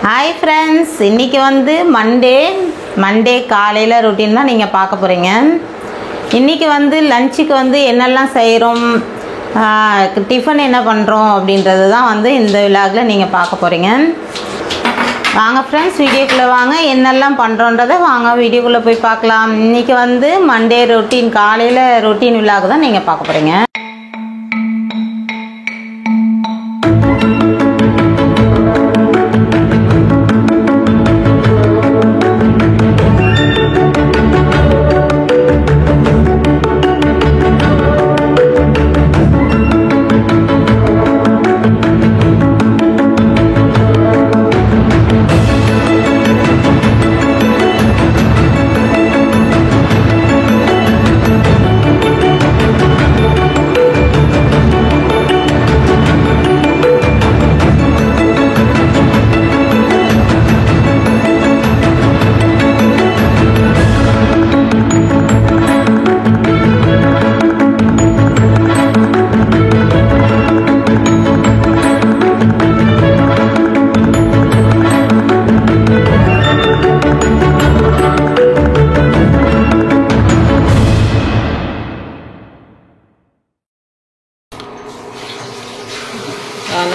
Hi friends, இன்றைக்கி வந்து Monday காலையில் ரொட்டீன் தான் நீங்கள் பார்க்க போகிறீங்க. இன்றைக்கி வந்து லஞ்சுக்கு வந்து என்னெல்லாம் செய்கிறோம், டிஃபன் என்ன பண்ணுறோம் அப்படின்றது தான் வந்து இந்த விலாகில் நீங்கள் பார்க்க போகிறீங்க. வாங்க ஃப்ரெண்ட்ஸ், வீடியோக்குள்ளே வாங்க. என்னெல்லாம் பண்ணுறோன்றதை வாங்க வீடியோக்குள்ளே போய் பார்க்கலாம். இன்றைக்கி வந்து மண்டே ரொட்டீன், காலையில் ரொட்டீன் விலாக் தான் நீங்கள் பார்க்க போகிறீங்க.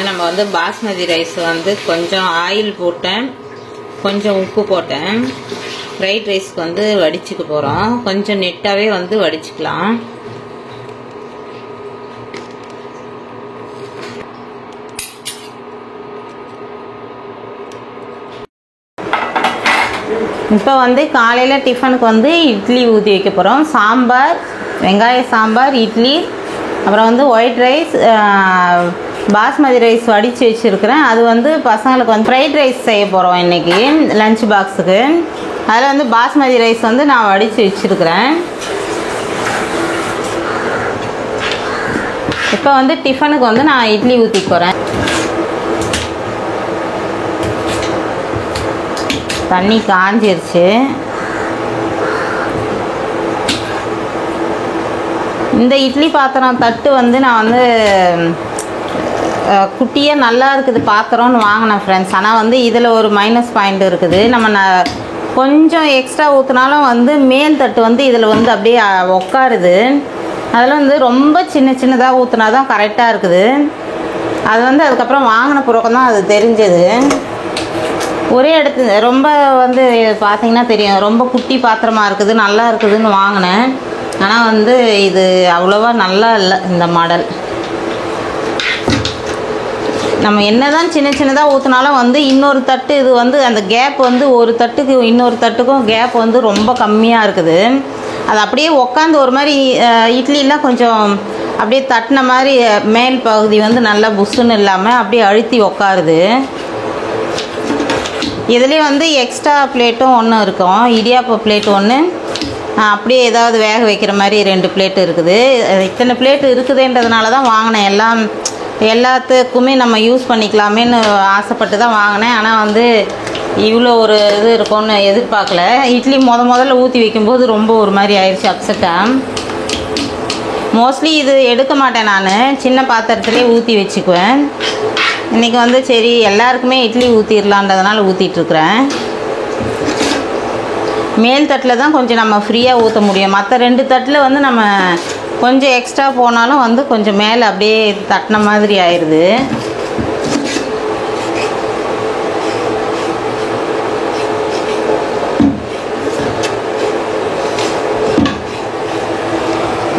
நம்ம வந்து பாஸ்மதி ரைஸ் வந்து கொஞ்சம் ஆயில் போட்டேன், கொஞ்சம் உப்பு போட்டேன். ஃப்ரைட் ரைஸ்க்கு வந்து வடிச்சுக்க போகிறோம். கொஞ்சம் நெட்டாகவே வந்து வடிச்சுக்கலாம். இப்போ வந்து காலையில் டிஃபனுக்கு வந்து இட்லி ஊற்றி வைக்க போகிறோம். சாம்பார், வெங்காய சாம்பார், இட்லி, அப்புறம் வந்து ஒயிட் ரைஸ், பாஸ்மதி ரைஸ் வடித்து வச்சுருக்கிறேன். அது வந்து பசங்களுக்கு வந்து ஃப்ரைட் ரைஸ் செய்ய போகிறோம் இன்றைக்கி லஞ்ச் பாக்ஸுக்கு. அதில் வந்து பாஸ்மதி ரைஸ் வந்து நான் வடித்து வச்சுருக்கிறேன். இப்போ வந்து டிஃபனுக்கு வந்து நான் இட்லி ஊற்றி போகிறேன். தண்ணி காஞ்சிருச்சு. இந்த இட்லி பாத்திரம் தட்டு வந்து நான் வந்து குட்டியாக நல்லா இருக்குது பாத்திரம்னு வாங்கினேன் ஃப்ரெண்ட்ஸ். ஆனால் வந்து இதில் ஒரு மைனஸ் பாயிண்ட் இருக்குது. நம்ம கொஞ்சம் எக்ஸ்ட்ரா ஊற்றினாலும் வந்து மேல் தட்டு வந்து இதில் வந்து அப்படியே உட்காருது. அதில் வந்து ரொம்ப சின்னதாக ஊற்றினா தான் கரெக்டாக இருக்குது. அது வந்து அதுக்கப்புறம் வாங்கின பிறகு தான் அது தெரிஞ்சது. ஒரே இடத்து ரொம்ப வந்து பார்த்திங்கன்னா தெரியும், ரொம்ப குட்டி பாத்திரமாக இருக்குது, நல்லா இருக்குதுன்னு வாங்கினேன். ஆனால் வந்து இது அவ்வளோவா நல்லா இல்லை இந்த மாடல். நம்ம என்ன தான் சின்னதாக ஊற்றினாலும் வந்து இன்னொரு தட்டு, இது வந்து அந்த கேப் வந்து ஒரு தட்டுக்கு இன்னொரு தட்டுக்கும் கேப் வந்து ரொம்ப கம்மியாக இருக்குது. அது அப்படியே உக்காந்து ஒரு மாதிரி இட்லிலாம் கொஞ்சம் அப்படியே தட்டின மாதிரி மேல் பகுதி வந்து நல்லா புஷ்ஷுன்னு இல்லாமல் அப்படியே அழுத்தி உக்காருது. இதுலேயே வந்து எக்ஸ்ட்ரா பிளேட்டும் ஒன்று இருக்கும், இடியாப்ப பிளேட் ஒன்று, அப்படியே ஏதாவது வேக வைக்கிற மாதிரி 2 பிளேட்டு இருக்குது. இத்தனை பிளேட்டு இருக்குதுன்றதுனால தான் வாங்கினேன். எல்லாத்துக்குமே நம்ம யூஸ் பண்ணிக்கலாமேன்னு ஆசைப்பட்டு தான் வாங்கினேன். ஆனால் வந்து இவ்வளோ ஒரு இது இருக்கும்னு எதிர்பார்க்கல. இட்லி முதல்ல ஊற்றி வைக்கும்போது ரொம்ப ஒரு மாதிரி ஆயிடுச்சு, அப்செட்டாக. மோஸ்ட்லி இது எடுக்க மாட்டேன் நான், சின்ன பாத்திரத்துலேயே ஊற்றி வச்சுக்குவேன். இன்றைக்கி வந்து சரி எல்லாருக்குமே இட்லி ஊற்றிடலான்றதுனால ஊற்றிட்டுருக்குறேன். மேல் தட்டில் தான் கொஞ்சம் நம்ம ஃப்ரீயாக ஊற்ற முடியும். மற்ற 2 தட்டில் வந்து நம்ம கொஞ்சம் எக்ஸ்ட்ரா போனாலும் வந்து கொஞ்சம் மேலே அப்படியே தட்டின மாதிரி ஆயிடுது.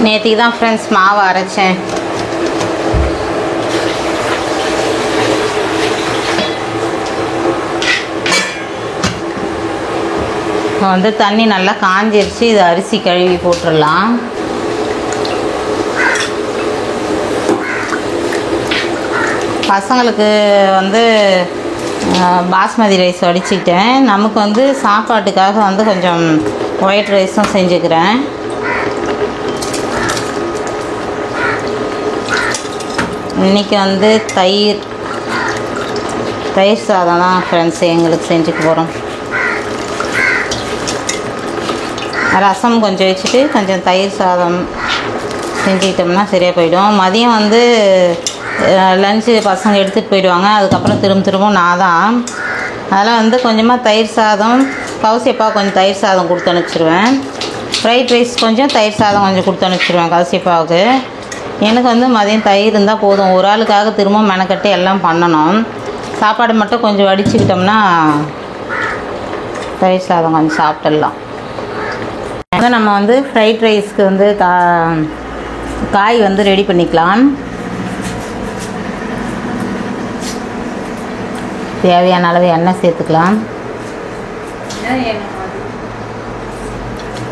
நேற்றுக்கு தான் ஃப்ரெண்ட்ஸ் மாவு அரைச்சேன். வந்து தண்ணி நல்லா காஞ்சிருச்சு. இது அரிசி கழுவி போட்டுடலாம். பசங்களுக்கு வந்து பாஸ்மதி ரைஸ் வடிச்சிக்கிட்டேன். நமக்கு வந்து சாப்பாட்டுக்காக வந்து கொஞ்சம் ஒயிட் ரைஸும் செஞ்சுக்கிறேன். இன்றைக்கி வந்து தயிர் சாதம் தான் ஃப்ரெண்ட்ஸ் எங்களுக்கு செஞ்சுக்க போகிறோம். ரசம் கொஞ்சம் வச்சுட்டு கொஞ்சம் தயிர் சாதம் செஞ்சுக்கிட்டோம்னா சரியாக போயிடும். மதியம் வந்து லஞ்சு பசங்க எடுத்துகிட்டு போயிடுவாங்க. அதுக்கப்புறம் திரும்பவும் நான் தான் அதெல்லாம் வந்து கொஞ்சமாக தயிர் சாதம், கௌசியப்பா கொஞ்சம் தயிர் சாதம் கொடுத்து அனுப்பிச்சிடுவேன். ஃப்ரைட் ரைஸ் கொஞ்சம், தயிர் சாதம் கொஞ்சம் கொடுத்து அனுப்பிச்சிடுவேன் கௌசியப்பாவுக்கு. எனக்கு வந்து மதியம் தயிர் இருந்தால் போதும். ஒரு ஆளுக்காக திரும்ப மெனக்கட்டு எல்லாம் பண்ணணும். சாப்பாடு மட்டும் கொஞ்சம் வடிச்சுக்கிட்டோம்னா தயிர் சாதம் கொஞ்சம் சாப்பிட்டுடலாம். நம்ம வந்து ஃப்ரைட் ரைஸ்க்கு வந்து காய் வந்து ரெடி பண்ணிக்கலாம். தேவையான அளவு எண்ணெய் சேர்த்துக்கலாம்.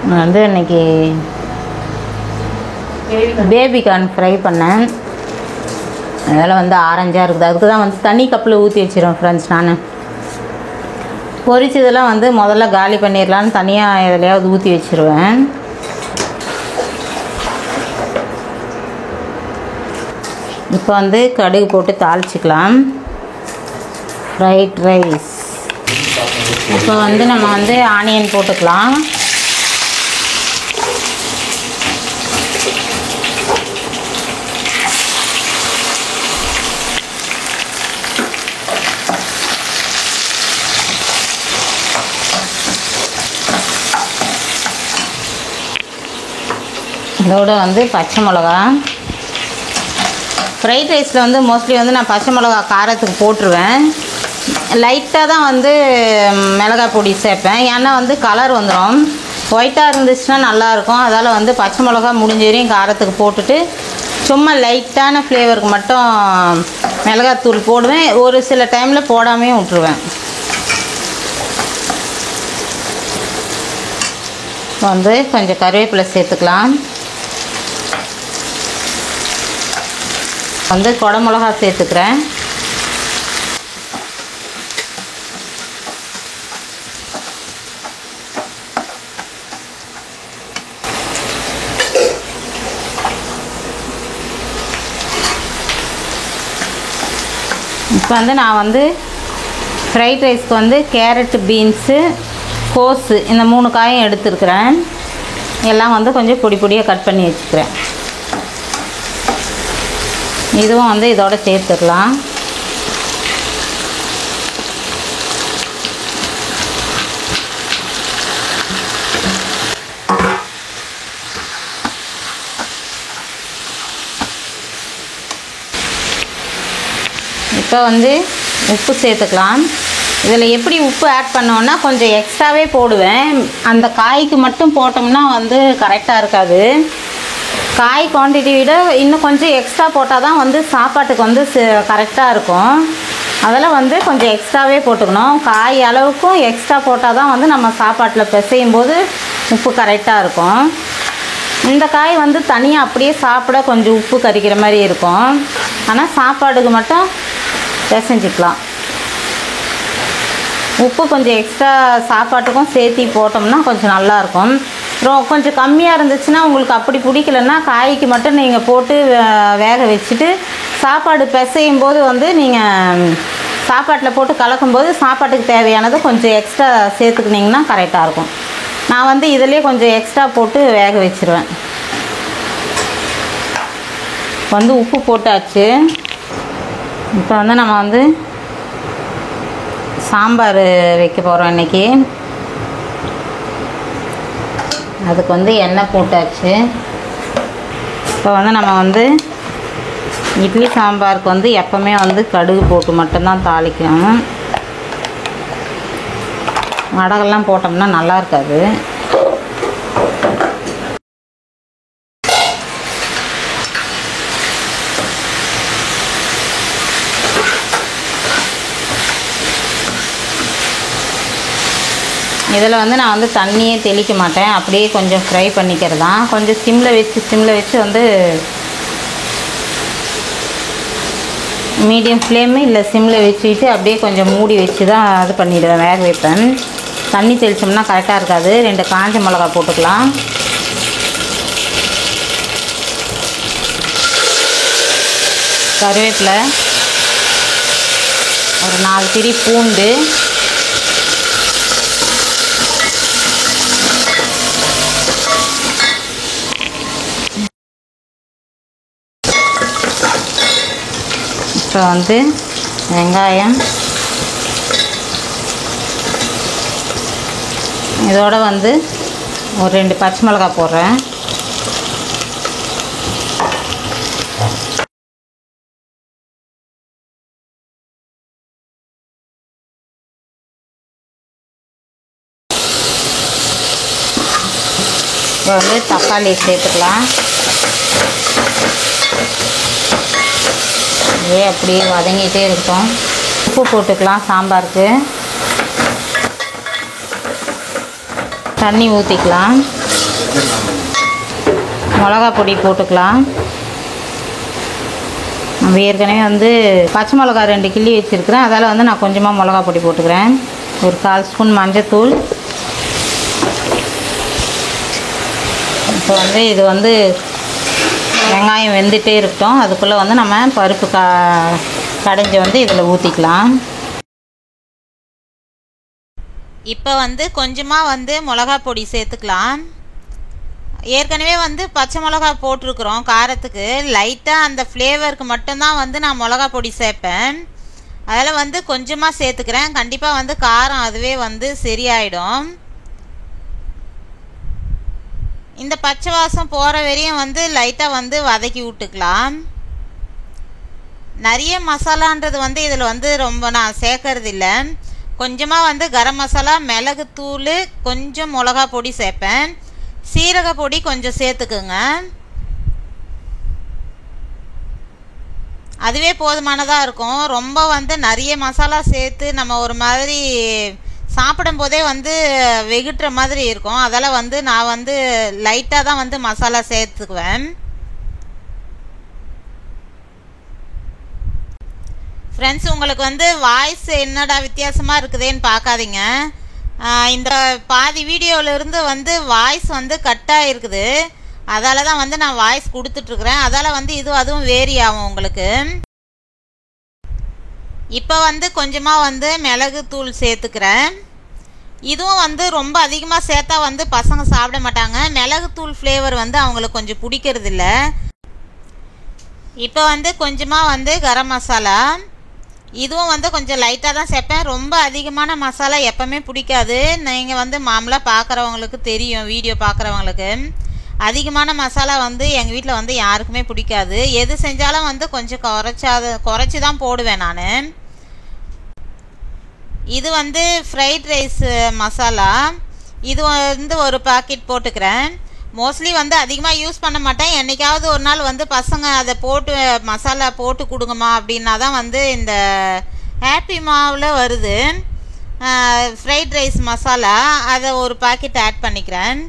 நான் வந்து இன்றைக்கி பேபிகார்ன் ஃப்ரை பண்ணேன். அதெல்லாம் வந்து ஆரஞ்சாக இருக்குது. அதுக்கு தான் வந்து தனி கப்பில் ஊற்றி வச்சிருவேன் ஃப்ரெண்ட்ஸ். நான் பொரிச்சதெல்லாம் வந்து முதல்ல காலி பண்ணிடலான்னு தனியாக எதுலையாவது ஊற்றி வச்சுருவேன். இப்போ வந்து கடுகு போட்டு தாளிச்சிக்கலாம். Fried rice. இப்போ வந்து நம்ம வந்து ஆனியன் போட்டுக்கலாம். இதோட வந்து பச்சை மிளகா. ஃப்ரைட் ரைஸில் வந்து மோஸ்ட்லி வந்து நான் பச்சை மிளகா காரத்துக்கு போட்டுருவேன். லைட்டாக தான் வந்து மிளகாய் பொடி சேர்ப்பேன். ஏன்னா வந்து கலர் வந்துடும். ஒயிட்டாக இருந்துச்சுன்னா நல்லாயிருக்கும். அதால் வந்து பச்சை மிளகா முடிஞ்ச வரையும் காரத்துக்கு போட்டுட்டு சும்மா லைட்டான ஃப்ளேவருக்கு மட்டும் மிளகாத்தூள் போடுவேன். ஒரு சில டைமில் போடாமையும் விட்ருவேன். வந்து கொஞ்சம் கருவேப்பிலை சேர்த்துக்கலாம். வந்து குடமிளகா சேர்த்துக்கிறேன். இப்போ வந்து நான் வந்து ஃப்ரைட் ரைஸ்க்கு வந்து கேரட்டு, பீன்ஸு, கோஸு இந்த 3 காயும் எடுத்துருக்கிறேன். எல்லாம் வந்து கொஞ்சம் பொடி பொடியாக கட் பண்ணி வச்சுக்கிறேன். இதுவும் வந்து இதோட சேர்த்துக்கலாம். இப்போ வந்து உப்பு சேர்த்துக்கலாம். இதில் எப்படி உப்பு ஆட் பண்ணோன்னா கொஞ்சம் எக்ஸ்ட்ராவே போடுவேன். அந்த காய்க்கு மட்டும் போட்டோம்னா வந்து கரெக்டாக இருக்காது. காய் குவான்டிட்டி விட இன்னும் கொஞ்சம் எக்ஸ்ட்ரா போட்டால் தான் வந்து சாப்பாட்டுக்கு வந்து கரெக்டாக இருக்கும். அதெல்லாம் வந்து கொஞ்சம் எக்ஸ்ட்ராவே போட்டுக்கணும். காய் அளவுக்கும் எக்ஸ்ட்ரா போட்டால் தான் வந்து நம்ம சாப்பாட்டில் பிசையும் போது உப்பு கரெக்டாக இருக்கும். இந்த காய் வந்து தனியாக அப்படியே சாப்பிட கொஞ்சம் உப்பு கரிக்கிற மாதிரி இருக்கும். ஆனால் சாப்பாடுக்கு மட்டும் பிசைஞ்சிக்கலாம். உப்பு கொஞ்சம் எக்ஸ்ட்ரா சாப்பாட்டுக்கும் சேர்த்து போட்டோம்னா கொஞ்சம் நல்லாயிருக்கும். கொஞ்சம் கம்மியாக இருந்துச்சுன்னா உங்களுக்கு அப்படி பிடிக்கலன்னா காய்க்கு மட்டும் நீங்கள் போட்டு வேக வச்சுட்டு சாப்பாடு பிசையும் போது வந்து நீங்கள் சாப்பாட்டில் போட்டு கலக்கும்போது சாப்பாட்டுக்கு தேவையானது கொஞ்சம் எக்ஸ்ட்ரா சேர்த்துக்கிட்டிங்கன்னா கரெக்டாக இருக்கும். நான் வந்து இதிலே கொஞ்சம் எக்ஸ்ட்ரா போட்டு வேக வச்சுருவேன். வந்து உப்பு போட்டாச்சு. இப்போ வந்து நம்ம வந்து சாம்பார் வைக்க போகிறோம் இன்றைக்கி. அதுக்கு வந்து எண்ணெய் போட்டாச்சு. இப்போ வந்து நம்ம வந்து இட்லி சாம்பாருக்கு வந்து எப்போவுமே வந்து கடுகு போட்டு மட்டும்தான் தாளிக்கணும். வடகெல்லாம் போட்டோம்னா நல்லா இருக்காது. இதில் வந்து நான் வந்து தண்ணியே தெளிக்க மாட்டேன். அப்படியே கொஞ்சம் ஃப்ரை பண்ணிக்கிறது தான். கொஞ்சம் சிம்மில் வச்சு வந்து மீடியம் ஃப்ளேமு இல்லை சிம்மில் வச்சுக்கிட்டு அப்படியே கொஞ்சம் மூடி வச்சு தான் இது பண்ணிவிடுவேன், வேக வைப்பேன். தண்ணி தெளித்தோம்னா கரெக்டாக இருக்காது. 2 காஞ்ச மிளகா போட்டுக்கலாம். கருவேப்பிலை, ஒரு 4 திரி பூண்டு, இப்போ வந்து வெங்காயம், இதோட வந்து ஒரு 2 பச்சை மிளகாய் போடுறேன். இப்போ வந்து தக்காளி சேர்த்துக்கலாம். இதே அப்படியே வதங்கிட்டே இருக்கும். உப்பு போட்டுக்கலாம் சாம்பாருக்கு. தண்ணி ஊற்றிக்கலாம். மிளகா பொடி போட்டுக்கலாம். நம்ம ஏற்கனவே வந்து பச்சை மிளகா 2 கிள்ளி வச்சுருக்கிறேன். அதால் வந்து நான் கொஞ்சமாக மிளகா பொடி போட்டுக்கிறேன். ஒரு 1/4 ஸ்பூன் மஞ்சத்தூள். இப்போ வந்து இது வந்து வெங்காயம் வெந்துகிட்டே இருக்கட்டும். அதுக்குள்ளே வந்து நம்ம பருப்பு கடைஞ்சி வந்து இதில் ஊற்றிக்கலாம். இப்போ வந்து கொஞ்சமாக வந்து மிளகா பொடி சேர்த்துக்கலாம். ஏற்கனவே வந்து பச்சை மிளகா போட்டிருக்குறோம் காரத்துக்கு. லைட்டாக அந்த ஃப்ளேவருக்கு மட்டும்தான் வந்து நான் மிளகா பொடி சேர்ப்பேன். அதில் வந்து கொஞ்சமாக சேர்த்துக்கிறேன். கண்டிப்பாக வந்து காரம் அதுவே வந்து சரியாயிடும். இந்த பச்சை வாசம் போகிற வரையும் வந்து லைட்டாக வந்து வதக்கி விட்டுக்கலாம். நிறைய மசாலான்றது வந்து இதில் வந்து ரொம்ப நான் சேர்க்கறது இல்லை. கொஞ்சமாக வந்து கரம் மசாலா, மிளகுத்தூள், கொஞ்சம் மிளகா பொடி சேர்ப்பேன். சீரக பொடி கொஞ்சம் சேர்த்துக்குங்க. அதுவே போதுமானதாக இருக்கும். ரொம்ப வந்து நிறைய மசாலா சேர்த்து நம்ம ஒரு மாதிரி சாப்பிடும்போதே வந்து வெகுட்டுற மாதிரி இருக்கும். அதெல்லாம் வந்து நான் வந்து லைட்டாக தான் வந்து மசாலா சேர்த்துக்குவேன். ஃப்ரெண்ட்ஸ், உங்களுக்கு வந்து வாய்ஸ் என்னடா வித்தியாசமாக இருக்குதேன்னு பார்க்காதீங்க. இந்த பாதி வீடியோவிலேருந்து வந்து வாய்ஸ் வந்து கட்டாக இருக்குது. அதால் தான் வந்து நான் வாய்ஸ் கொடுத்துட்ருக்குறேன். அதால் வந்து அதுவும் வேரி ஆகும் உங்களுக்கு. இப்போ வந்து கொஞ்சமாக வந்து மிளகுத்தூள் சேர்த்துக்கிறேன். இதுவும் வந்து ரொம்ப அதிகமாக சேர்த்தா வந்து பசங்க சாப்பிட மாட்டாங்க. மிளகுத்தூள் ஃப்ளேவர் வந்து அவங்களுக்கு கொஞ்சம் பிடிக்கிறது இல்லை. இப்போ வந்து கொஞ்சமாக வந்து கரம் மசாலா. இதுவும் வந்து கொஞ்சம் லைட்டாக தான் சேர்ப்பேன். ரொம்ப அதிகமான மசாலா எப்போவுமே பிடிக்காது. நீங்கள் வந்து மாமூலாக பார்க்குறவங்களுக்கு தெரியும், வீடியோ பார்க்குறவங்களுக்கு. அதிகமான மசாலா வந்து எங்கள் வீட்டில் வந்து யாருக்குமே பிடிக்காது. எது செஞ்சாலும் வந்து கொஞ்சம் குறைச்சி தான் போடுவேன் நான். இது வந்து ஃப்ரைட் ரைஸ் மசாலா. இது வந்து ஒரு பாக்கெட் போட்டுக்கிறேன். மோஸ்ட்லி வந்து அதிகமாக யூஸ் பண்ண மாட்டேன். என்றைக்காவது ஒரு நாள் வந்து பசங்க அதை போட்டு மசாலா போட்டு கொடுங்கம்மா அப்படின்னா தான் வந்து இந்த ஹாப்பி மாவில் வருது ஃப்ரைட் ரைஸ் மசாலா. அதை ஒரு பாக்கெட் ஆட் பண்ணிக்கிறேன்.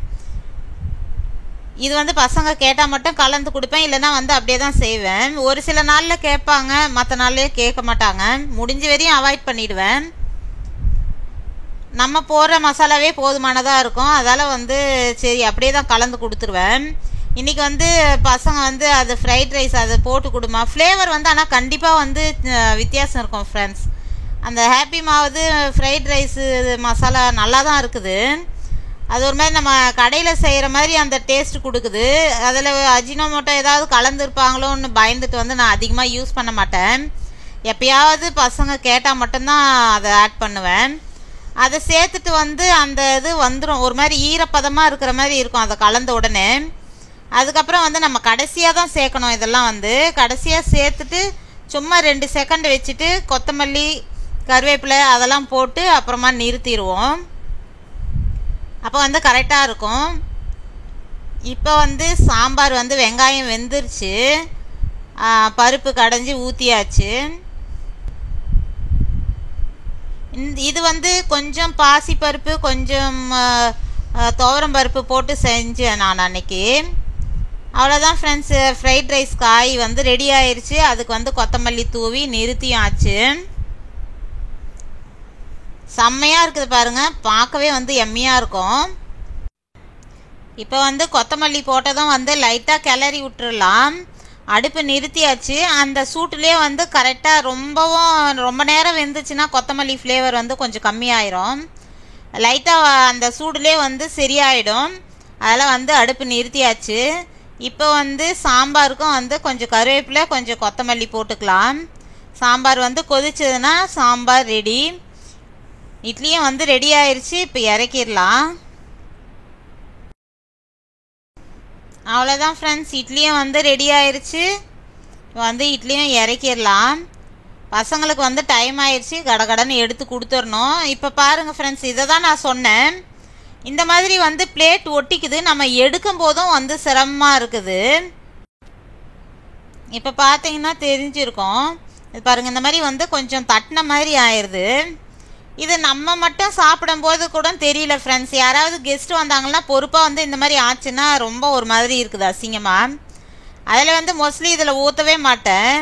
இது வந்து பசங்க கேட்டால் மட்டும் கலந்து கொடுப்பேன், இல்லைனா வந்து அப்படியே தான் செய்வேன். ஒரு சில நாளில் கேட்பாங்க, மற்ற நாள்லேயே கேட்க மாட்டாங்க. முடிஞ்ச வரையும் அவாய்ட் பண்ணிவிடுவேன். நம்ம போடுற மசாலாவே போதுமானதாக இருக்கும். அதால் வந்து சரி அப்படியே தான் கலந்து கொடுத்துருவேன். இன்றைக்கி வந்து பசங்க வந்து அது ஃப்ரைட் ரைஸ் அதை போட்டு கொடுமா. ஃப்ளேவர் வந்து ஆனால் கண்டிப்பாக வந்து வித்தியாசம் இருக்கும் ஃப்ரெண்ட்ஸ். அந்த ஹாப்பி மாவது ஃப்ரைட் ரைஸு மசாலா நல்லா தான் இருக்குது. அது ஒரு மாதிரி நம்ம கடையில் செய்கிற மாதிரி அந்த டேஸ்ட் கொடுக்குது. அதில் அஜினோமோட்டோ ஏதாவது கலந்துருப்பாங்களோன்னு பயந்துட்டு வந்து நான் அதிகமாக யூஸ் பண்ண மாட்டேன். எப்பயாவது பசங்க கேட்டால் மட்டும்தான் அதை ஆட் பண்ணுவேன். அதை சேர்த்துட்டு வந்து அந்த இது வந்துடும், ஒரு மாதிரி ஈரப்பதமாக இருக்கிற மாதிரி இருக்கும் அதை கலந்த உடனே. அதுக்கப்புறம் வந்து நம்ம கடைசியாக தான் சேர்க்கணும். இதெல்லாம் வந்து கடைசியாக சேர்த்துட்டு சும்மா 2 செகண்ட் வச்சுட்டு கொத்தமல்லி, கருவேப்பிலை அதெல்லாம் போட்டு அப்புறமா நிறுத்திடுவோம். அப்போ வந்து கரெக்டாக இருக்கும். இப்போ வந்து சாம்பார் வந்து வெங்காயம் வெந்துருச்சு, பருப்பு கடைஞ்சி ஊற்றியாச்சு. இது வந்து கொஞ்சம் பாசிப்பருப்பு, கொஞ்சம் துவரம் பருப்பு போட்டு செஞ்சேன் நான் அன்னைக்கு. அவ்வளோதான் ஃப்ரெண்ட்ஸு, ஃப்ரைட் ரைஸ் காய் வந்து ரெடி ஆயிடுச்சு. அதுக்கு வந்து கொத்தமல்லி தூவி நிறுத்தியும் ஆச்சு. செம்மையாக இருக்குது பாருங்கள், பார்க்கவே வந்து எம்மியாக இருக்கும். இப்போ வந்து கொத்தமல்லி போட்டதும் வந்து லைட்டாக கிளறி விட்டுறலாம். அடுப்பு நிறுத்தியாச்சு. அந்த சூட்டுலேயே வந்து கரெக்டாக ரொம்ப நேரம் வெந்துச்சுன்னா கொத்தமல்லி ஃப்ளேவர் வந்து கொஞ்சம் கம்மியாயிரும். லைட்டாக அந்த சூடுலேயே வந்து சரியாயிடும். அதெல்லாம் வந்து அடுப்பு நிறுத்தியாச்சு. இப்போ வந்து சாம்பாருக்கும் வந்து கொஞ்சம் கருவேப்பிலை, கொஞ்சம் கொத்தமல்லி போட்டுக்கலாம். சாம்பார் வந்து கொதிச்சதுன்னா சாம்பார் ரெடி. இட்லியும் வந்து ரெடி ஆயிடுச்சு. இப்போ இறக்கிடலாம். அவ்வளோதான் ஃப்ரெண்ட்ஸ், இட்லியும் வந்து ரெடி ஆயிடுச்சு. வந்து இட்லியும் இறக்கிடலாம். பசங்களுக்கு வந்து டைம் ஆயிடுச்சு, கடகடன்னு எடுத்து கொடுத்துடணும். இப்போ பாருங்கள் ஃப்ரெண்ட்ஸ், இதை தான் நான் சொன்னேன். இந்த மாதிரி வந்து பிளேட் ஒட்டிக்குது, நம்ம எடுக்கும் போதும் வந்து சிரமமாக இருக்குது. இப்போ பார்த்தீங்கன்னா தெரிஞ்சிருக்கும். இது பாருங்கள், இந்த மாதிரி வந்து கொஞ்சம் தட்டின மாதிரி ஆயிடுது. இது நம்ம மட்டும் சாப்பிடும்போது கூட தெரியல ஃப்ரெண்ட்ஸ். யாராவது கெஸ்ட்டு வந்தாங்கன்னா பொறுப்பாக வந்து இந்த மாதிரி ஆச்சுன்னா ரொம்ப ஒரு மாதிரி இருக்குது அசிங்கமாக. அதில் வந்து மோஸ்ட்லி இதில் ஊற்றவே மாட்டேன்.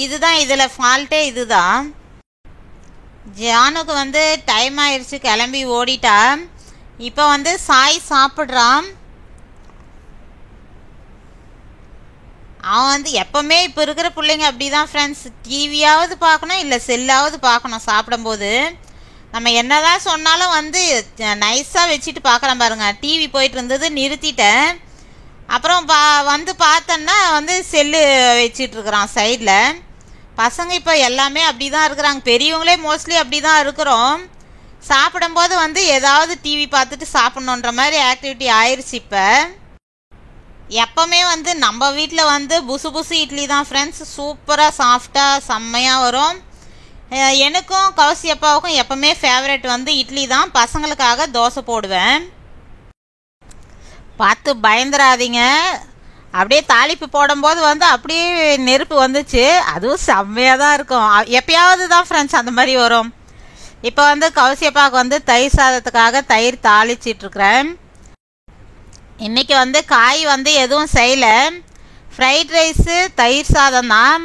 இதுதான் இதில் ஃபால்ட்டே இதுதான். ஜானுக்கு வந்து டைம் ஆயிடுச்சு, கிளம்பி ஓடிட்டா. இப்போ வந்து சாய் சாப்பிட்றான். அவன் வந்து எப்போவுமே இப்போ இருக்கிற பிள்ளைங்க அப்படி தான் ஃப்ரெண்ட்ஸ், டிவியாவது பார்க்கணும் இல்லை செல்லாவது பார்க்கணும் சாப்பிடும்போது. நம்ம என்ன தான் சொன்னாலும் வந்து நைஸாக வச்சுட்டு பார்க்குறேன் பாருங்கள். டிவி போயிட்டு இருந்தது நிறுத்திட்டேன். அப்புறம் வந்து பார்த்தோன்னா வந்து செல்லு வச்சிட்ருக்குறான் சைடில். பசங்க இப்போ எல்லாமே அப்படி தான் இருக்கிறாங்க, பெரியவங்களே மோஸ்ட்லி அப்படி தான் இருக்கிறோம். சாப்பிடும்போது வந்து ஏதாவது டிவி பார்த்துட்டு சாப்பிட்ணுன்ற மாதிரி ஆக்டிவிட்டி ஆயிடுச்சு. இப்போ எப்போவுமே வந்து நம்ம வீட்டில் வந்து புசு புசு இட்லி தான் ஃப்ரெண்ட்ஸ், சூப்பராக சாஃப்டாக செம்மையாக வரும். எனக்கும் கௌசி அப்பாவுக்கும் எப்போவுமே ஃபேவரட் வந்து இட்லி தான். பசங்களுக்காக தோசை போடுவேன். பார்த்து பயந்துடாதீங்க, அப்படியே தாளிப்பு போடும்போது வந்து அப்படியே நெருப்பு வந்துச்சு. அதுவும் செம்மையாக தான் இருக்கும். எப்பயாவது தான் ஃப்ரெண்ட்ஸ் அந்த மாதிரி வரும். இப்போ வந்து கௌசி அப்பாவுக்கு வந்து தயிர் சாதத்துக்காக தயிர் தாளிச்சிட்ருக்குறேன். இன்றைக்கி வந்து காய் வந்து எதுவும் செய்யலை, ஃப்ரைட் ரைஸு தயிர் சாதம் தான்.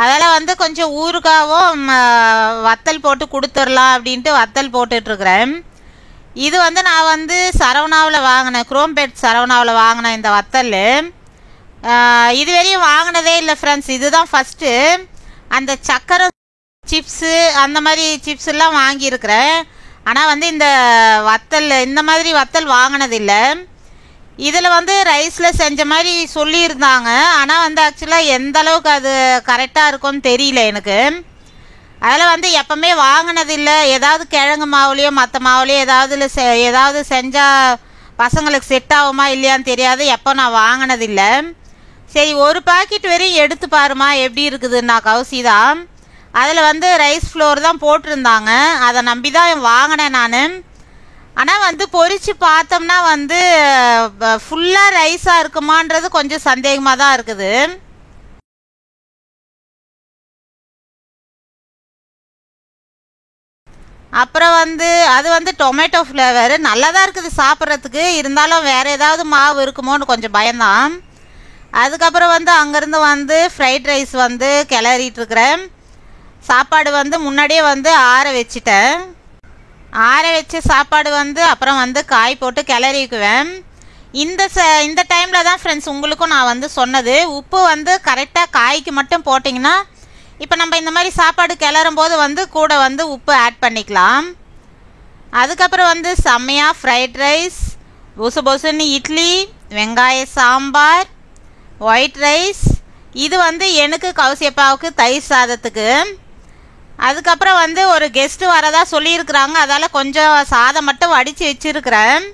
அதில் வந்து கொஞ்சம் ஊறுகாவும் வத்தல் போட்டு கொடுத்துடலாம் அப்படின்ட்டு வத்தல் போட்டுட்ருக்குறேன். இது வந்து நான் வந்து சரவணாவில் வாங்கினேன், குரோம்பேட் சரவணாவில் வாங்கினேன் இந்த வத்தல். இதுவரையும் வாங்கினதே இல்லை ஃப்ரெண்ட்ஸ், இதுதான் ஃபஸ்ட்டு. அந்த சக்கரை சிப்ஸு அந்த மாதிரி சிப்ஸெல்லாம் வாங்கியிருக்கிறேன். ஆனால் வந்து இந்த வத்தல் இந்த மாதிரி வத்தல் வாங்கினதில்லை. இதில் வந்து ரைஸில் செஞ்ச மாதிரி சொல்லியிருந்தாங்க. ஆனால் வந்து ஆக்சுவலாக எந்த அளவுக்கு அது கரெக்டாக இருக்கும்னு தெரியல எனக்கு. அதில் வந்து எப்போவுமே வாங்கினதில்லை. ஏதாவது கிழங்கு மாவுலேயோ மற்ற மாவுலேயோ ஏதாவது செஞ்சால் பசங்களுக்கு செட் ஆகுமா இல்லையான்னு தெரியாது. எப்போ நான் வாங்கினதில்லை. சரி, ஒரு பாக்கெட் வரையும் எடுத்து பாருமா எப்படி இருக்குதுன்னா கௌசி தான். அதில் வந்து ரைஸ் ஃப்ளோர் தான் போட்டிருந்தாங்க, அதை நம்பி தான் வாங்கினேன் நான். ஆனால் வந்து பொரித்து பார்த்தோம்னா வந்து ஃபுல்லாக ரைஸாக இருக்குமான்றது கொஞ்சம் சந்தேகமாக தான் இருக்குது. அப்புறம் வந்து அது வந்து டொமேட்டோ ஃப்ளேவர் நல்லா தான் இருக்குது சாப்பிட்றதுக்கு. இருந்தாலும் வேறு ஏதாவது மாவு இருக்குமோன்னு கொஞ்சம் பயம்தான். அதுக்கப்புறம் வந்து அங்கேருந்து வந்து ஃப்ரைட் ரைஸ் வந்து கிளறிட்டுருக்குறேன். சாப்பாடு வந்து முன்னாடியே வந்து ஆற வச்சிட்டேன். ஆற வச்ச சாப்பாடு வந்து அப்புறம் வந்து காய் போட்டு கிளறிக்குவேன். இந்த டைமில் தான் ஃப்ரெண்ட்ஸ் உங்களுக்கும் நான் வந்து சொன்னது, உப்பு வந்து கரெக்டாக காய்க்கு மட்டும் போட்டிங்கன்னா இப்போ நம்ம இந்த மாதிரி சாப்பாடு கிளறும் போது வந்து கூட வந்து உப்பு ஆட் பண்ணிக்கலாம். அதுக்கப்புறம் வந்து செம்மையாக ஃப்ரைட் ரைஸ், பொசு பொசுன்னு இட்லி, வெங்காய சாம்பார், ஒயிட் ரைஸ். இது வந்து எனக்கு கௌசி அப்பாவுக்கு தயிர் சாதத்துக்கு. அதுக்கப்புறம் வந்து ஒரு கெஸ்ட்டு வரதா சொல்லியிருக்கிறாங்க, அதால் கொஞ்சம் சாதம் மட்டும் வடித்து வச்சுருக்கிறேன்.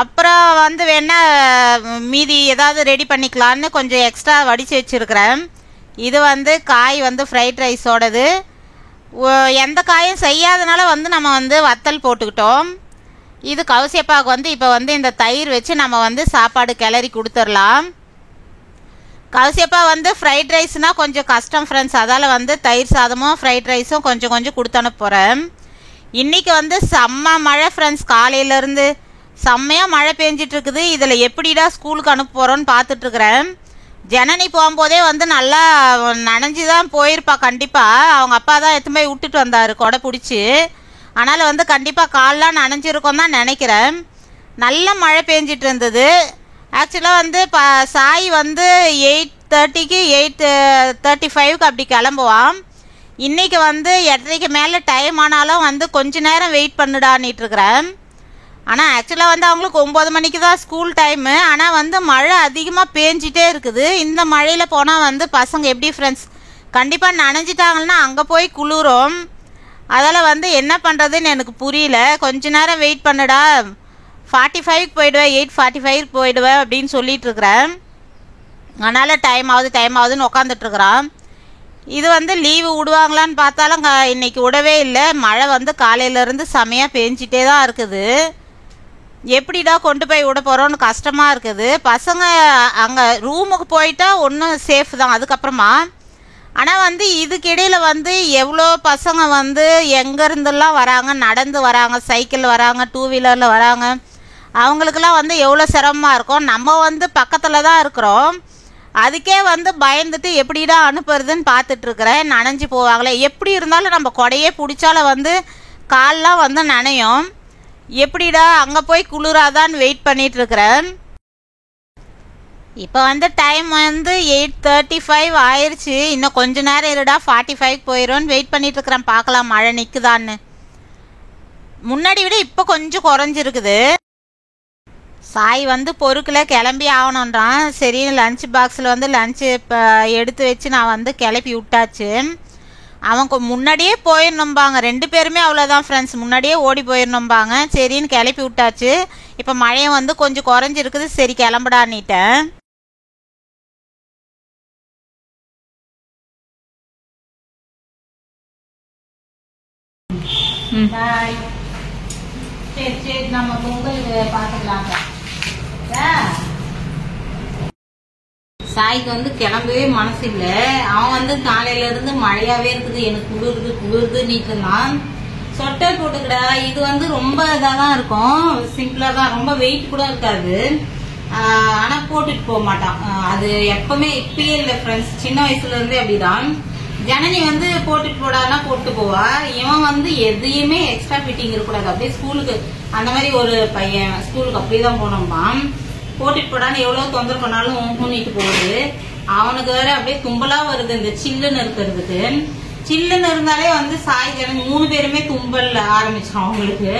அப்புறம் வந்து வேணால் மீதி ஏதாவது ரெடி பண்ணிக்கலான்னு கொஞ்சம் எக்ஸ்ட்ரா வடித்து வச்சுருக்கிறேன். இது வந்து காய் வந்து ஃப்ரைட் ரைஸோடது. எந்த காயும் செய்யாதனால வந்து நம்ம வந்து வத்தல் போட்டுக்கிட்டோம். இது கௌசி அப்பாவுக்கு வந்து இப்போ வந்து இந்த தயிர் வச்சு நம்ம வந்து சாப்பாடு கிளறி கொடுத்துடலாம். கௌசி அப்பா வந்து ஃப்ரைட் ரைஸ்னால் கொஞ்சம் கஷ்டம் ஃப்ரெண்ட்ஸ், அதால் வந்து தயிர் சாதமும் ஃப்ரைட் ரைஸும் கொஞ்சம் கொஞ்சம் கொடுத்து அனுப்ப போகிறேன். இன்றைக்கி வந்து செம்ம மழை ஃப்ரெண்ட்ஸ், காலையிலேருந்து செம்மையாக மழை பெஞ்சிட்ருக்குது. இதில் எப்படிடா ஸ்கூலுக்கு அனுப்ப போகிறோன்னு பார்த்துட்ருக்குறேன். ஜனனி போகும்போதே வந்து நல்லா நனைஞ்சி தான் போயிருப்பா கண்டிப்பாக. அவங்க அப்பா தான் எடுத்து போய் விட்டுட்டு வந்தார் கொடை பிடிச்சி. அதனால் வந்து கண்டிப்பாக காலெலாம் நனைஞ்சிருக்கோம் தான் நினைக்கிறேன். நல்ல மழை பெஞ்சிட்டு இருந்தது. ஆக்சுவலாக வந்து சாய் வந்து 8:30க்கு 8:35க்கு அப்படி கிளம்புவான். இன்றைக்கி வந்து 8:30க்கு மேலே டைம் ஆனாலும் வந்து கொஞ்ச நேரம் வெயிட் பண்ணுடான்னிட்டுருக்குறேன். ஆனால் ஆக்சுவலாக வந்து அவங்களுக்கு 9 மணிக்கு தான் ஸ்கூல் டைமு. ஆனால் வந்து மழை அதிகமாக பேஞ்சிட்டே இருக்குது. இந்த மழையில் போனால் வந்து பசங்க எப்படி ஃப்ரெண்ட்ஸ் கண்டிப்பாக நனைஞ்சிட்டாங்கன்னா அங்கே போய் குளிரும். அதில் வந்து என்ன பண்ணுறதுன்னு எனக்கு புரியல. கொஞ்ச நேரம் வெயிட் பண்ணுடா, 45க்கு போயிடுவேன், 8:45 போயிடுவேன் அப்படின்னு சொல்லிட்டு இருக்கிறேன். அதனால் டைம் ஆகுதுன்னு உக்காந்துட்ருக்குறான். இது வந்து லீவு விடுவாங்களான்னு பார்த்தாலும் இன்றைக்கி விடவே இல்லை. மழை வந்து காலையிலேருந்து செமையாக பெஞ்சிட்டே தான் இருக்குது. எப்படிடா கொண்டு போய் விட போகிறோன்னு கஷ்டமாக இருக்குது. பசங்க அங்கே ரூமுக்கு போயிட்டா ஒன்றும் சேஃப் தான் அதுக்கப்புறமா. ஆனால் வந்து இதுக்கிடையில் வந்து எவ்வளோ பசங்க வந்து எங்கேருந்துலாம் வராங்க, நடந்து வராங்க, சைக்கிளில் வராங்க, 2 வீலரில் வராங்க. அவங்களுக்கெல்லாம் வந்து எவ்வளோ சிரமமாக இருக்கும். நம்ம வந்து பக்கத்தில் தான் இருக்கிறோம். அதுக்கே வந்து பயந்துட்டு எப்படிடா அனுப்புறதுன்னு பார்த்துட்ருக்குறேன். நனைஞ்சு போவாங்களே, எப்படி இருந்தாலும் நம்ம கொடையே பிடிச்சாலும் வந்து கால்லாம் வந்து நனையும். எப்படிடா அங்கே போய் குளிராதான்னு வெயிட் பண்ணிகிட்ருக்குறேன். இப்போ வந்து டைம் வந்து 8:35 ஆயிடுச்சு. இன்னும் கொஞ்ச நேரம் இருடா, 45க்கு போயிடும்னு வெயிட் பண்ணிகிட்ருக்குறேன். பார்க்கலாம் மழை நிற்குதான்னு. முன்னாடி விட இப்போ கொஞ்சம் குறைஞ்சிருக்குது. சாய் வந்து பொறுக்கில் கிளம்பி ஆகணுன்றான். சரி லஞ்ச் பாக்ஸில் வந்து லஞ்சு இப்போ எடுத்து வச்சு நான் வந்து கிளப்பி விட்டாச்சு. அவங்க முன்னாடியே போயிடணும்பாங்க, 2 பேருமே அவ்வளோதான் ஃப்ரெண்ட்ஸ், முன்னாடியே ஓடி போயிடணும்பாங்க. சரின்னு கிளப்பி விட்டாச்சு. இப்போ மழையும் வந்து கொஞ்சம் குறைஞ்சிருக்குது. சரி கிளம்புடான்னிட்டேன். பாய். சரி நம்ம பொங்கல் பார்த்துக்கலாங்க. சாய்க்கு வந்து கிளம்பவே மனசு இல்லை. அவன் வந்து காலையில இருந்து மழையாவே இருக்குது, எனக்கு குளிருதுன்னுட்டு இருந்தான். சொட்டர் போட்டுக்கிடா. இது வந்து ரொம்ப இதாக தான் இருக்கும், சிம்பிளா தான், ரொம்ப வெயிட் கூட இருக்காது. ஆனா போட்டுட்டு போக மாட்டான். அது எப்பவுமே இப்பயே இல்லை ஃப்ரெண்ட்ஸ், சின்ன வயசுல இருந்தே அப்படிதான். ஜனனி வந்து போட்டுட்டு போடான்னா போட்டு போவா. இவன் வந்து எதையுமே எக்ஸ்ட்ரா ஃபிட்டிங் இருக்கக்கூடாது. அப்படியே ஸ்கூலுக்கு அந்த மாதிரி ஒரு பையன் ஸ்கூலுக்கு அப்படியேதான் போனோம்பான். போட்டுட்டு போடான்னு எவ்வளவு தொந்தரவு பண்ணாலும் ஊனிட்டு போகுது. அவனுக்கு வேற அப்படியே தும்பலா வருது இந்த சில்லுன்னு இருக்கிறதுக்கு. சில்லுன்னு இருந்தாலே வந்து சாய் ஜனனி 3 பேருமே தும்பல் ஆரம்பிச்சோம் அவங்களுக்கு.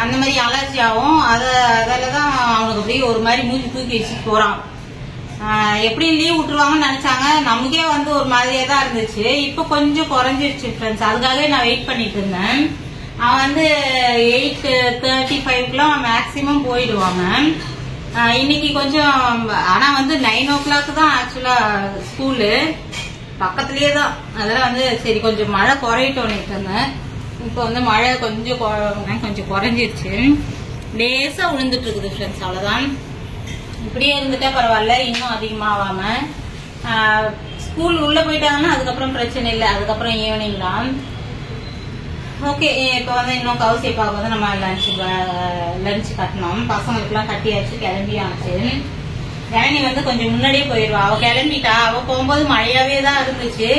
அந்த மாதிரி அலர்ஜி ஆகும். அதெல்லாம் அவனுக்கு அப்படியே ஒரு மாதிரி மூஞ்சி தூக்கி வச்சுட்டு போறான். எப்படி லீவ் விட்டுருவாங்கன்னு நினைச்சாங்க. நமக்கே வந்து ஒரு மாதிரியே தான் இருந்துச்சு. இப்போ கொஞ்சம் குறைஞ்சிருச்சு ஃப்ரெண்ட்ஸ். அதுக்காகவே நான் வெயிட் பண்ணிட்டு இருந்தேன். அவன் வந்து 8:35க்குலாம் மேக்சிமம் போயிடுவாங்க. இன்னைக்கு கொஞ்சம், ஆனா வந்து 9 o'clock தான் ஆக்சுவலா ஸ்கூலு, பக்கத்துலயே தான். அதெல்லாம் வந்து சரி கொஞ்சம் மழை குறையிட்டோன்னு இருந்தேன். இப்போ வந்து மழை கொஞ்சம் குறைஞ்சிருச்சு. லேசா விழுந்துட்டு இருக்குது ஃப்ரெண்ட்ஸ், அவ்வளவுதான். இப்படியே இருந்துட்டா பரவாயில்ல, இன்னும் அதிகமாகாம. ஸ்கூல் உள்ள போயிட்டாங்கன்னா அதுக்கப்புறம் பிரச்சனை இல்லை, அதுக்கப்புறம் ஈவினிங் தான். ஓகே, இப்போ வந்து இன்னும் கவுசியப்பாவுக்கு வந்து நம்ம லஞ்ச் கட்டணும். பசங்களுக்குலாம் கட்டியாச்சு, கிளம்பி ஆச்சு. ஜனனி வந்து கொஞ்சம் முன்னாடியே போயிடுவா. அவ கிளம்பிட்டா. அவ போகும்போது மழையாவே தான் இருந்துச்சு.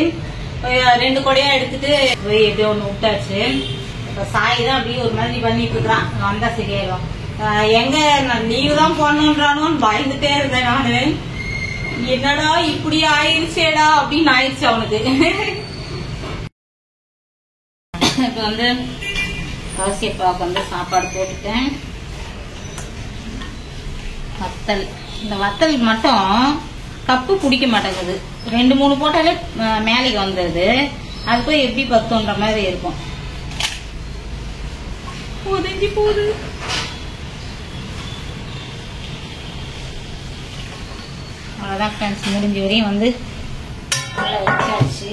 2 கொடையா எடுத்துட்டு போய் எப்படியோ ஒன்று விட்டாச்சு. இப்போ சாய் தான் அப்படியே ஒரு மாதிரி பண்ணிட்டு இருக்கிறான். வந்தா சரியாயிடும். எங்க நான் லீவு தான் போடணுன்றானோன்னு பயந்துட்டே இருந்தேன் நானு. என்னடா இப்படி ஆயிடுச்சேடா அப்படின்னு ஆயிடுச்சு அவனுக்கு. இப்ப வந்து கவுசியப்பாவுக்கு வந்து சாப்பாடு போட்டுட்டேன். வத்தல், இந்த வத்தல் மட்டும் கப்பு பிடிக்க மாட்டேங்குது. 2-3 போட்டாலே மேலைக்கு வந்துடுது. அது போய் எப்படி பத்துன்ற மாதிரி இருக்கும். உதஞ்சி போகுது. அவ்வளோதான் ஃப்ரெண்ட்ஸ், முடிஞ்ச வரையும் வந்து நல்லா வச்சாச்சு.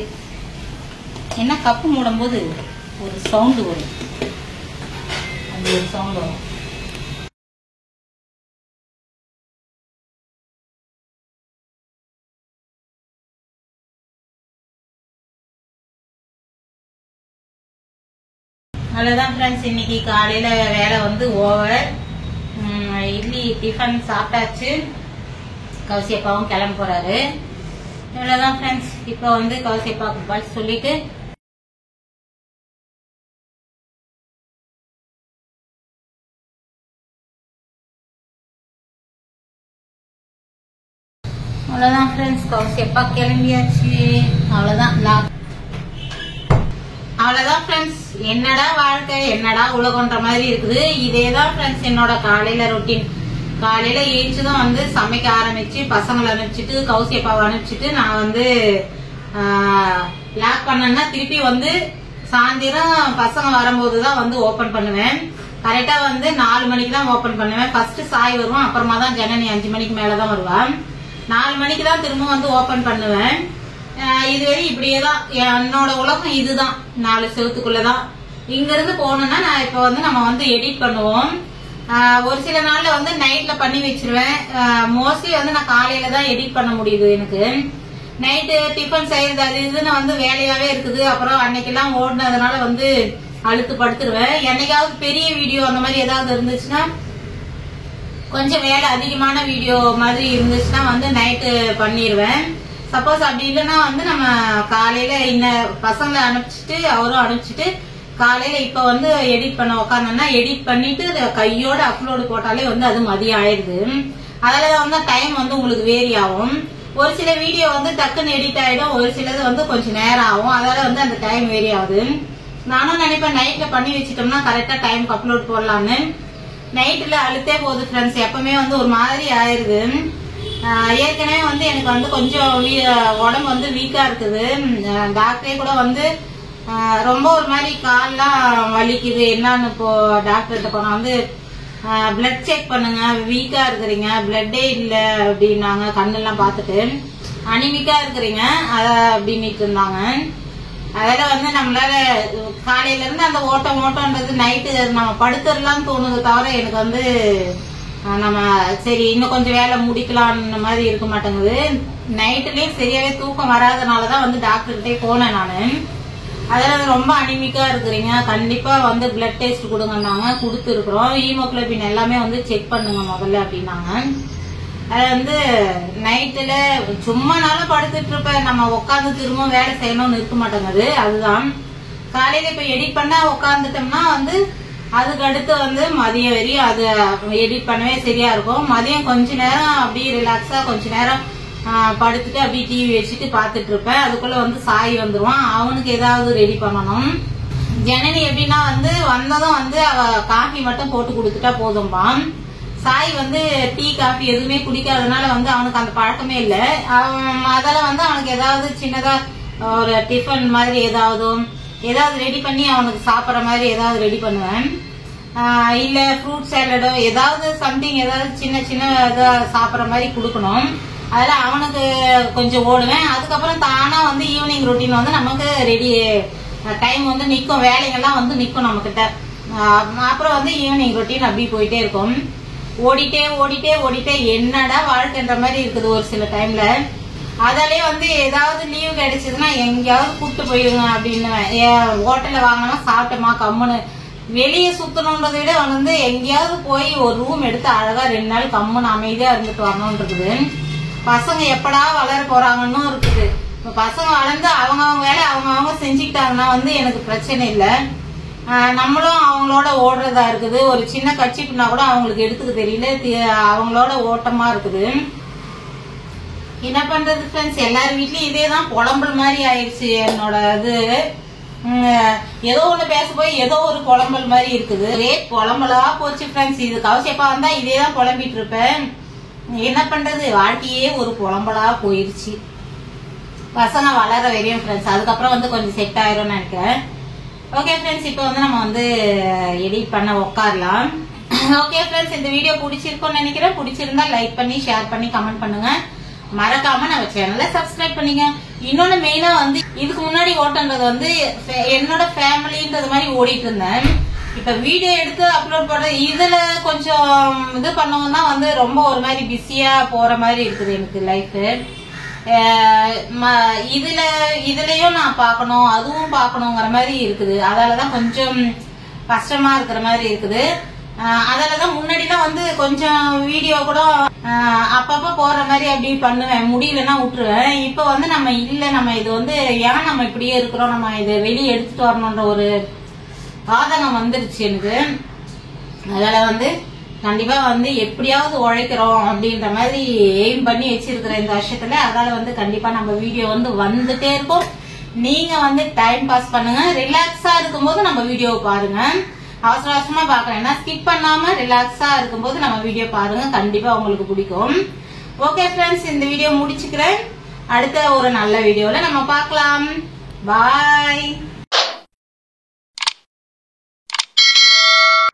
என்ன கப்பு மூடும்போது ஒரு சவுண்டு வரும், அந்த ஒரு சவுண்டு வரும். அவ்வளோதான் ஃப்ரெண்ட்ஸ், இன்னைக்கு காலையில வேலை வந்து ஓவர். இட்லி டிஃபன் சாப்பிட்டாச்சு. கவுசியப்பாவும் கிளம்ப போறாரு. இவ்வளவுதான் ஃப்ரெண்ட்ஸ். இப்போ வந்து கவுசியப்பாவுக்கு பாய் சொல்லிட்டு அவ்வளவுதான் ஃப்ரெண்ட்ஸ், கவுசியப்பா கிளம்பியாச்சு. அவ்வளவுதான் ஃப்ரெண்ட்ஸ். என்னடா வாழ்க்கை, என்னடா உலகன்ற மாதிரி இருக்குது. இதேதான் ஃப்ரெண்ட்ஸ் என்னோட காலையில ரொட்டீன். காலையில ஏச்சுதான் வந்து சமைக்க ஆரம்பிச்சு, பசங்களை அனுப்பிச்சிட்டு, கவுசியப்பாவை அனுப்பிச்சிட்டு, நான் வந்து லாக் பண்ணேன்னா திருப்பி வந்து சாயந்தரம் பசங்க வரும்போதுதான் வந்து ஓபன் பண்ணுவேன். கரெக்டா வந்து 4 மணிக்கு தான் ஓபன் பண்ணுவேன். ஃபர்ஸ்ட் சாய் வருவான், அப்புறமா தான் ஜனனி 5 மணிக்கு மேலதான் வருவான். 4 மணிக்கு தான் திரும்ப வந்து ஓபன் பண்ணுவேன். இதுவரை இப்படியேதான் என்னோட உலகம். இதுதான் 4 செவத்துக்குள்ளதான். இங்க இருந்து போகணும்னா நான் இப்ப வந்து நம்ம வந்து எடிட் பண்ணுவோம். ஒரு சில நாள்ல வந்து நைட்ல பண்ணி வச்சிருவேன். மோஸ்ட்லி வந்து நான் காலையில தான் எடிட் பண்ண முடியுது. எனக்கு நைட்டு டிஃபன் செய்யறது அது இதுன்னு வந்து வேலையாவே இருக்குது. அப்புறம் அன்னைக்கெல்லாம் ஓடுனதுனால வந்து அழுத்து படுத்துருவேன். என்னைக்காவது பெரிய வீடியோ அந்த மாதிரி ஏதாவது இருந்துச்சுன்னா, கொஞ்சம் வேலை அதிகமான வீடியோ மாதிரி இருந்துச்சுன்னா வந்து நைட்டு பண்ணிடுவேன். சப்போஸ் அப்படி இல்லைன்னா வந்து நம்ம காலையில பசங்களை அனுப்பிச்சிட்டு அவரும் அனுப்பிச்சிட்டு காலையில இப்ப வந்து எடிட் பண்ண உக்காந்தோம்னா எடிட் பண்ணிட்டு கையோட அப்லோடு போட்டாலே வந்து அது மதியம் ஆயிடுது. அதனாலதான் வந்து டைம் வந்து உங்களுக்கு வேரி ஆகும். ஒரு சில வீடியோ வந்து டக்குன்னு எடிட் ஆயிடும், ஒரு சிலது வந்து கொஞ்சம் நேரம் ஆகும். அதனால வந்து அந்த டைம் வேரி ஆகுது. நானும் நினைப்பேன் நைட்ல பண்ணி வச்சுட்டோம்னா கரெக்டா டைம் அப்லோட் போடலான்னு. நைட்ல அழுத்தே போகுது ஃப்ரெண்ட்ஸ். எப்பவுமே வந்து ஒரு மாதிரி ஆயிருது. ஏற்கனவே வந்து எனக்கு வந்து கொஞ்சம் உடம்பு வந்து வீக்கா இருக்குது. டாக்டரே கூட வந்து ரொம்ப ஒரு மாதிரி கால்லாம் வலிக்குது என்னன்னு இப்போ டாக்டர்கிட்ட போனா வந்து பிளட் செக் பண்ணுங்க, வீக்கா இருக்கிறீங்க, பிளட்டே இல்ல அப்படின்னாங்க. கண்ணெல்லாம் பார்த்துட்டு அனிமிக்கா இருக்கிறீங்க அத அப்படின்ட்டு இருந்தாங்க. அதெல்லாம் வந்து நம்மளால காலையில இருந்து அந்த ஓட்டம்ன்றது நைட்டு நம்ம படுத்துடலாம்னு தோணுது தவிர எனக்கு வந்து நம்ம சரி இன்னும் கொஞ்சம் வேலை முடிக்கலாம்னு மாதிரி இருக்க மாட்டேங்குது. நைட்டுலயும் சரியாவே தூக்கம் வராதனாலதான் வந்து டாக்டர்கிட்டே போனேன் நானு. அதெல்லாம் ரொம்ப அனிமிக்கா இருக்கிறீங்க, கண்டிப்பா வந்து பிளட் டெஸ்ட் கொடுங்கன்னாங்க. கொடுத்துருக்குறோம். ஹீமோகுளோபின் எல்லாமே வந்து செக் பண்ணுங்க முதல்ல அப்படின்னாங்க. அது வந்து நைட்டுல சும்மானாலும் படுத்துட்டு இருப்பேன். நம்ம உட்காந்து திரும்ப வேலை செய்யணும்னு இருக்க மாட்டேங்குது. அதுதான் காலையில இப்ப எடிட் பண்ணா உட்காந்துட்டோம்னா வந்து அதுக்கு அடுத்து வந்து மதியம் வரையும் அது எடிட் பண்ணவே சரியா இருக்கும். மதியம் கொஞ்ச நேரம் அப்படியே ரிலாக்ஸா கொஞ்ச நேரம் படுத்துட்டு அப்படியே டிவி வச்சுட்டு பாத்துட்டு இருப்பேன். அதுக்குள்ள வந்து சாய் வந்துருவான். அவனுக்கு ஏதாவது ரெடி பண்ணணும். ஜனனி எப்படின்னா வந்து வந்ததும் வந்து அவ காஃபி மட்டும் போட்டு கொடுத்துட்டா போதும்பான். சாய் வந்து டீ காஃபி எதுவுமே குடிக்காதனால வந்து அவனுக்கு அந்த பழக்கமே இல்ல. அதெல்லாம் வந்து அவனுக்கு ஏதாவது சின்னதா ஒரு டிஃபன் மாதிரி ஏதாவது ரெடி பண்ணி அவனுக்கு சாப்பிட்ற மாதிரி ஏதாவது ரெடி பண்ணுவேன். இல்ல ஃப்ரூட் சாலடோ ஏதாவது சம்திங் ஏதாவது சின்ன சின்ன சாப்பிட்ற மாதிரி கொடுக்கணும். அதெல்லாம் அவனுக்கு கொஞ்சம் ஓடுவேன். அதுக்கப்புறம் தானா வந்து ஈவினிங் ரொட்டீன் வந்து நமக்கு ரெடி டைம் வந்து நிற்கும், வேலைகள்லாம் வந்து நிற்கும் நம்ம கிட்ட. அப்புறம் வந்து ஈவினிங் ரொட்டீன் அப்படி போயிட்டே இருக்கும். ஓடிட்டே ஓடிட்டே ஓடிட்டே என்னடா வாழ்க்கைன்ற மாதிரி இருக்குது ஒரு சில டைம்ல. அதாலே வந்து ஏதாவது லீவ் கிடைச்சதுன்னா எங்கேயாவது கூப்பிட்டு போயிடுங்க அப்படின்னு. ஹோட்டல்ல வாங்கினா சாப்பிட்டோமா கம்முன்னு வெளியே சுத்தணுன்றதை விட வந்து எங்கேயாவது போய் ஒரு ரூம் எடுத்து அழகா 2 நாள் கம்முன்னு அமைதியா இருந்துட்டு வரணும்னு இருக்குது. பசங்க எப்படா வளர போறாங்கன்னு இருக்குது. இப்ப பசங்க வளர்ந்து அவங்க வேலை அவங்க செஞ்சுக்கிட்டாங்கன்னா வந்து எனக்கு பிரச்சனை இல்லை. நம்மளும் அவங்களோட ஓடுறதா இருக்குது. ஒரு சின்ன கட்சிப்புனா கூட அவங்களுக்கு எடுத்துக்க தெரியல, அவங்களோட ஓட்டமா இருக்குது. என்ன பண்றது ஃப்ரெண்ட்ஸ், எல்லார் வீட்லயும் இதேதான் புலம்பல் மாதிரி ஆயிடுச்சு. என்னோட இது ஏதோ ஒண்ணு பேச போய் ஏதோ ஒரு புலம்பல் மாதிரி இருக்குது. ஒரே புலம்பலா போச்சு ஃப்ரெண்ட்ஸ். இது கவசப்பா வந்தா இதேதான் புலம்பிட்டு இருப்பேன். என்ன பண்றது, வாழ்க்கையே ஒரு புலம்பலா போயிருச்சு. பசங்க வளர வரையும் ஃப்ரெண்ட்ஸ். அதுக்கப்புறம் வந்து கொஞ்சம் செட் ஆயிரும்னு நினைக்கிறேன். ஓகே ஃப்ரெண்ட்ஸ், இப்போ வந்து நம்ம வந்து எடிட் பண்ண உட்காரலாம். ஓகே ஃப்ரெண்ட்ஸ், இந்த வீடியோ பிடிச்சிருக்கும்னு நினைக்கிறேன். பிடிச்சிருந்தா லைக் பண்ணி ஷேர் பண்ணி கமெண்ட் பண்ணுங்க. மறக்காம நம்ம சேனலை சப்ஸ்கிரைப் பண்ணீங்க. இன்னொன்னு மெயினா வந்து இதுக்கு முன்னாடி ஓட்டுன்றது வந்து என்னோட ஃபேமிலின்றது மாதிரி ஓடிட்டு இருந்தேன். இப்ப வீடியோ எடுத்து அப்லோட் பண்ற இதுல கொஞ்சம் இது பண்ணவும் தான் வந்து ரொம்ப ஒரு மாதிரி பிஸியா போற மாதிரி இருக்குது எனக்கு லைஃப். இதுலயும் நான் பாக்கணும் அதுவும் பாக்கணுங்கிற மாதிரி இருக்குது. அதாலதான் கொஞ்சம் கஷ்டமா இருக்கிற மாதிரி இருக்குது. அதனாலதான் முன்னாடிலாம் வந்து கொஞ்சம் வீடியோ கூட அப்பப்ப போற மாதிரி அப்படி பண்ணுவேன், முடியலன்னா விட்டுருவேன். இப்ப வந்து நம்ம இது வந்து ஏன் நம்ம இப்படியே இருக்கிறோம், நம்ம இதை வெளியே எடுத்துட்டு வரணும்ன்ற ஒரு ஆதங்கம் வந்துருச்சு எனக்கு. அதனால வந்து கண்டிப்பா வந்து எப்படியாவது உழைக்கிறோம் அப்படின்ற மாதிரி எய்ம் பண்ணி வச்சிருக்கிற இந்த வருஷத்துல. அதனால வந்து கண்டிப்பா நம்ம வீடியோ வந்து வந்துட்டே இருக்கும். நீங்க வந்து டைம் பாஸ் பண்ணுங்க. ரிலாக்ஸா இருக்கும்போது நம்ம வீடியோ பாருங்க. அவசர அவசரமா பாக்குறேன்னா ஸ்கிப் பண்ணாம ரிலாக்ஸா இருக்கும்போது நம்ம வீடியோ பாருங்க. கண்டிப்பா உங்களுக்கு பிடிக்கும். ஓகே ஃப்ரெண்ட்ஸ், இந்த வீடியோ முடிச்சுக்கிறேன். அடுத்த ஒரு நல்ல வீடியோல நம்ம பார்க்கலாம். பாய்.